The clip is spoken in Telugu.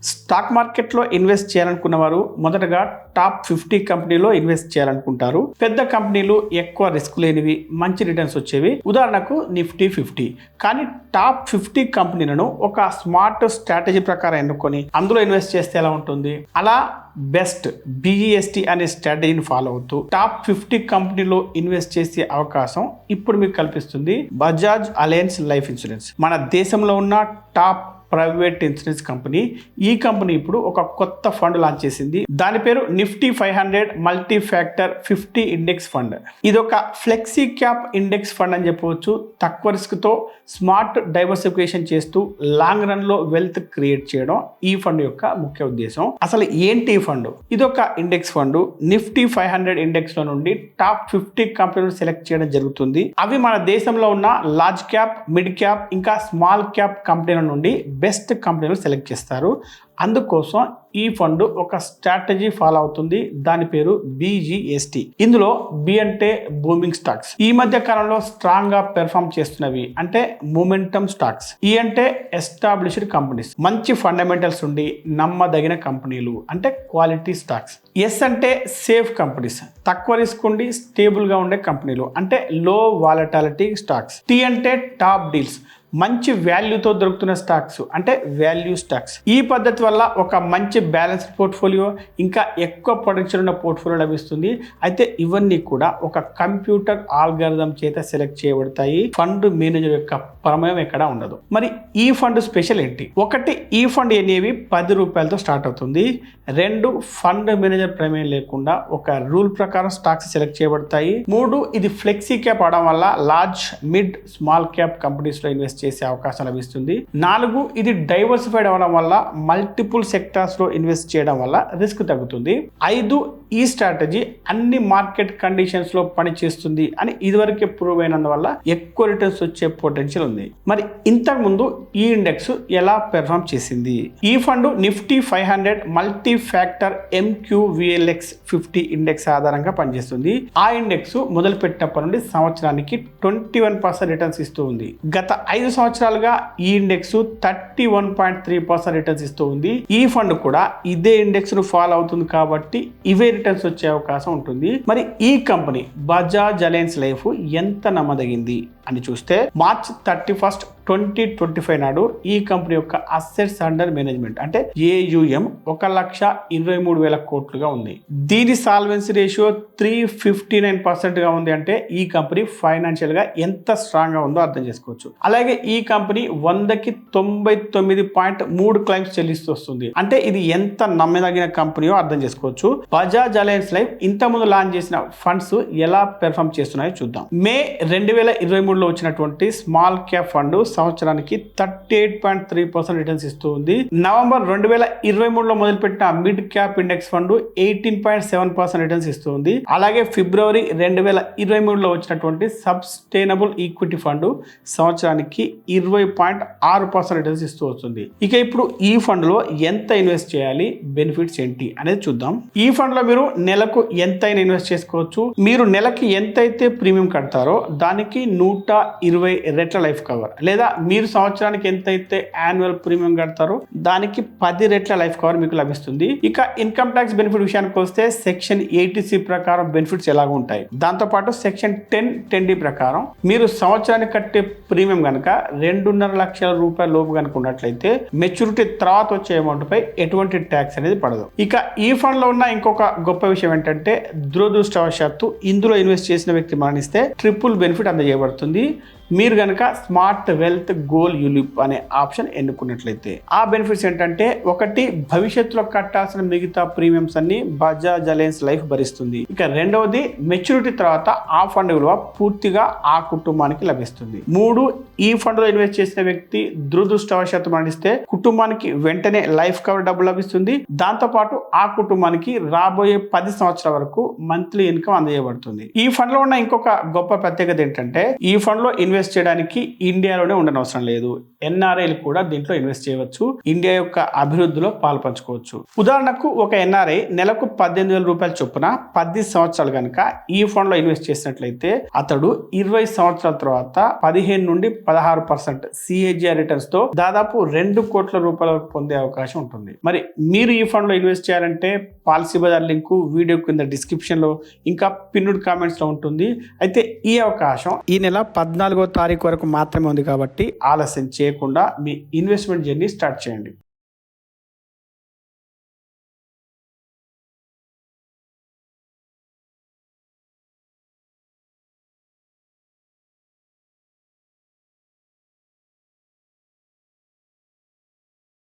స్టాక్ మార్కెట్లో ఇన్వెస్ట్ చేయాలనుకున్న వారు మొదటగా టాప్ 50 కంపెనీలో ఇన్వెస్ట్ చేయాలనుకుంటారు. పెద్ద కంపెనీలు ఎక్కువ రిస్క్ లేనివి, మంచి రిటర్న్స్ వచ్చేవి. ఉదాహరణకు నిఫ్టీ 50. కానీ టాప్ 50 కంపెనీలను ఒక స్మార్ట్ స్ట్రాటజీ ప్రకారం ఎన్నుకొని అందులో ఇన్వెస్ట్ చేస్తే ఎలా ఉంటుంది? అలా బెస్ట్ BEST అనే స్ట్రాటజీని ఫాలో అవుతూ టాప్ 50 కంపెనీలో ఇన్వెస్ట్ చేసే అవకాశం ఇప్పుడు మీకు కల్పిస్తుంది బజాజ్ అలయన్స్ లైఫ్ ఇన్సూరెన్స్. మన దేశంలో ఉన్న టాప్ ప్రైవేట్ ఇన్సూరెన్స్ కంపెనీ. ఈ కంపెనీ ఇప్పుడు ఒక కొత్త ఫండ్ లాంచ్ చేసింది. దాని పేరు Nifty 500 multi factor 50 index fund. ఇది ఒక ఫ్లెక్సీ క్యాప్ ఇండెక్స్ ఫండ్ అని చెప్పవచ్చు. తక్కువ రిస్క్ తో స్మార్ట్ డైవర్సిఫికేషన్ చేస్తూ లాంగ్ రన్ లో వెల్త్ క్రియేట్ చేయడం ఈ ఫండ్ యొక్క ముఖ్య ఉద్దేశం. అసలు ఏంటి ఈ ఫండ్? ఇది ఒక ఇండెక్స్ ఫండ్. నిఫ్టీ 500 ఇండెక్స్ లో నుండి టాప్ 50 కంపెనీలు సెలెక్ట్ చేయడం జరుగుతుంది. అవి మన దేశంలో ఉన్న లార్జ్ క్యాప్, మిడ్ క్యాప్ ఇంకా స్మాల్ క్యాప్ కంపెనీల నుండి బెస్ట్ కంపెనీలు సెలెక్ట్ చేస్తారు. అందుకోసం ఈ ఫండ్ ఒక స్ట్రాటజీ ఫాలో అవుతుంది. దాని పేరు BGST. ఇందులో B అంటే బూమింగ్ స్టాక్స్, ఈ మధ్య కాలంలో స్ట్రాంగ్ గా పెర్ఫామ్ చేస్తున్నవి అంటే మూమెంటమ్ స్టాక్స్. E అంటే ఎస్టాబ్లిష్డ్ కంపెనీస్, మంచి ఫండమెంటల్స్ ఉండి నమ్మదగిన కంపెనీలు అంటే క్వాలిటీ స్టాక్స్. S అంటే సేఫ్ కంపెనీస్, తక్కువ రిస్క్ ఉండి స్టేబుల్ గా ఉండే కంపెనీలు అంటే లో వాలటాలిటీ స్టాక్స్. T అంటే టాప్ డీల్స్, మంచి వాల్యూతో దొరుకుతున్న స్టాక్స్ అంటే వాల్యూ స్టాక్స్. ఈ పద్ధతి వల్ల ఒక మంచి బ్యాలెన్స్డ్ పోర్ట్ఫోలియో ఇంకా ఎక్కువ ప్రొడక్షన్ ఉన్న పోర్ట్ఫోలియో లభిస్తుంది. అయితే ఇవన్నీ కూడా ఒక కంప్యూటర్ ఆల్గారిథం చేత సెలెక్ట్ చేయబడతాయి. ఫండ్ మేనేజర్ యొక్క ప్రమేయం ఎక్కడ ఉండదు. మరి ఈ ఫండ్ స్పెషల్ ఏంటి? ఒకటి, ఈ ఫండ్ అనేవి 10 రూపాయలతో స్టార్ట్ అవుతుంది. 2, ఫండ్ మేనేజర్ ప్రమేయం లేకుండా ఒక రూల్ ప్రకారం స్టాక్స్ సెలెక్ట్ చేయబడతాయి. 3, ఇది ఫ్లెక్సీ క్యాప్ అవడం వల్ల large, mid, small cap companies లో ఇన్వెస్ట్ చేసే అవకాశం లభిస్తుంది. 4, ఇది డైవర్సిఫైడ్ అవ్వడం వల్ల మల్టిపుల్ సెక్టార్స్ లో ఇన్వెస్ట్ చేయడం వల్ల రిస్క్ తగ్గుతుంది. 5, ఈ స్ట్రాటజీ అన్ని మార్కెట్ కండిషన్స్ లో పనిచేస్తుంది అని ఇదివరకే ప్రూవ్ అయినందువల్ల ఎక్కువ రిటర్న్స్ వచ్చే పొటెన్షియల్ ఉంది. మరి ఇంతకు ముందు ఈ ఇండెక్స్ ఎలా పెర్ఫామ్ చేసింది? ఈ fund Nifty 500 multi factor MQVLX 50 index ఆధారంగా పనిచేస్తుంది. ఆ ఇండెక్స్ మొదలు పెట్టినప్పటి నుండి సంవత్సరానికి 21% రిటర్న్స్ ఇస్తూ ఉంది. గత 5 సంవత్సరాలుగా ఈ ఇండెక్స్ 31.3% రిటర్న్స్ ఇస్తూ ఉంది. ఈ ఫండ్ కూడా ఇదే ఇండెక్స్ ను ఫాలో అవుతుంది కాబట్టి ఇవే రిటర్న్స్ వచ్చే అవకాశం ఉంటుంది. మరి ఈ కంపెనీ బజాజ్ అలయన్స్ లైఫ్ ఎంత నమ్మదగింది అని చూస్తే మార్చ్ 31, 2025 నాడు ఈ కంపెనీ యొక్క అసెట్స్ అండర్ మేనేజ్మెంట్ అంటే AUM 1,23,000 కోట్లుగా ఉంది. దీని సాల్వెన్సీ రేషియో 359% గా ఉంది. అంటే ఈ కంపెనీ ఫైనాన్షియల్ గా ఎంత స్ట్రాంగ్ గా ఉందో అర్థం చేసుకోవచ్చు. అలాగే ఈ కంపెనీ 100కి 99.3 క్లైమ్స్ చెల్లిస్తూ వస్తుంది. అంటే ఇది ఎంత నమ్మదగిన కంపెనీయో అర్థం చేసుకోవచ్చు. బజాజ్ అలయన్స్ లైఫ్ ఇంత ముందు లాంచ్ చేసిన ఫండ్స్ ఎలా పెర్ఫామ్ చేస్తున్నాయో చూద్దాం. మే 2023లో వచ్చినటువంటి స్మాల్ క్యాప్ ఫండ్ సంవత్సరానికి 38.3% రిటర్న్స్ ఇస్తూ ఉంది. నవంబర్ 2023లో మొదలుపెట్టిన mid cap index fund 18.7% returns ఇస్తూ ఉంది. అలాగే ఫిబ్రవరి 2023లో వచ్చినటువంటి సస్టైనబుల్ ఈక్విటీ ఫండ్ సంవత్సరానికి 20.6% రిటర్న్స్ ఇస్తూ వస్తుంది. ఇక ఇప్పుడు ఈ ఫండ్ లో ఎంత ఇన్వెస్ట్ చేయాలి, బెనిఫిట్స్ ఏంటి అనేది చూద్దాం. ఈ ఫండ్ లో మీరు నెలకు ఎంతైనా ఇన్వెస్ట్ చేసుకోవచ్చు. మీరు నెలకి ఎంతైతే ప్రీమియం కడతారో దానికి 120 రెట్ల లైఫ్ కవర్, లేదా మీరు సంవత్సరానికి ఎంతైతే యాన్యువల్ ప్రీమియం కడతారో దానికి 10 రెట్ల లైఫ్ కవర్ మీకు లభిస్తుంది. ఇక ఇన్కమ్ ట్యాక్స్ బెనిఫిట్ విషయానికి వస్తే సెక్షన్ 80C ప్రకారం బెనిఫిట్స్ ఎలాగ ఉంటాయి. దాంతో పాటు సెక్షన్ 10(10D) ప్రకారం మీరు సంవత్సరానికి కట్టే ప్రీమియం కనుక 2.5 లక్షల రూపాయల లోపు కనుక ఉన్నట్లయితే మెచ్యూరిటీ తర్వాత వచ్చే అమౌంట్ పై ఎటువంటి ట్యాక్స్ అనేది పడదు. ఇక ఈ ఫండ్ లో ఉన్న ఇంకొక గొప్ప విషయం ఏంటంటే దురదృష్టవశాత్తు ఇందులో ఇన్వెస్ట్ చేసిన వ్యక్తి మరణిస్తే ట్రిపుల్ బెనిఫిట్ అందజేయబడుతుంది. మీరు కనుక స్మార్ట్ వెల్త్ గోల్ యూలిప్ అనే ఆప్షన్ ఎన్నుకున్నట్లయితే ఆ బెనిఫిట్స్ ఏంటంటే, ఒకటి, భవిష్యత్తులో కట్టాల్సిన మిగతా ప్రీమియమ్స్ అన్ని బజాజ్ అలయన్స్ లైఫ్ భరిస్తుంది. ఇక రెండవది, మెచ్యూరిటీ తర్వాత ఆ ఫండ్ విలువ పూర్తిగా ఆ కుటుంబానికి లభిస్తుంది. 3, ఈ ఫండ్ లో ఇన్వెస్ట్ చేసిన వ్యక్తి దురదృష్టవశాత్తు మరణిస్తే కుటుంబానికి వెంటనే లైఫ్ కవర్ డబ్బు లభిస్తుంది. దాంతో పాటు ఆ కుటుంబానికి రాబోయే 10 సంవత్సరాల వరకు మంత్లీ ఇన్కమ్ అందజేయబడుతుంది. ఈ ఫండ్ లో ఉన్న ఇంకొక గొప్ప ప్రత్యేకత ఏంటంటే, ఈ ఫండ్ లో ఇన్వెస్ట్ చేయడానికి ఇండియాలోనే ఉండనవసరం లేదు. ఎన్ఆర్ఐలు కూడా దీంట్లో ఇన్వెస్ట్ చేయవచ్చు. ఇండియా యొక్క అభివృద్ధిలో పాల్పంచుకోవచ్చు. ఉదాహరణకు ఒక ఎన్ఆర్ఐ నెలకు 18,000 రూపాయల చొప్పున 10 సంవత్సరాలు కనుక ఈ ఫండ్ లో ఇన్వెస్ట్ చేసినట్లయితే అతడు 20 సంవత్సరాల తర్వాత 15 నుండి 16% CAGR రిటర్న్స్ తో దాదాపు 2 కోట్ల రూపాయల వరకు పొందే అవకాశం ఉంటుంది. మరి మీరు ఈ ఫండ్ లో ఇన్వెస్ట్ చేయాలంటే పాలసీ బజార్ లింకు వీడియో కింద డిస్క్రిప్షన్ లో ఇంకా పిన్నుడ్ కామెంట్స్ లో ఉంటుంది. అయితే ఈ అవకాశం ఈ నెల 14వ తారీఖు వరకు మాత్రమే ఉంది కాబట్టి ఆలస్యం చేయకుండా మీ ఇన్వెస్ట్మెంట్ జర్నీ స్టార్ట్ చేయండి.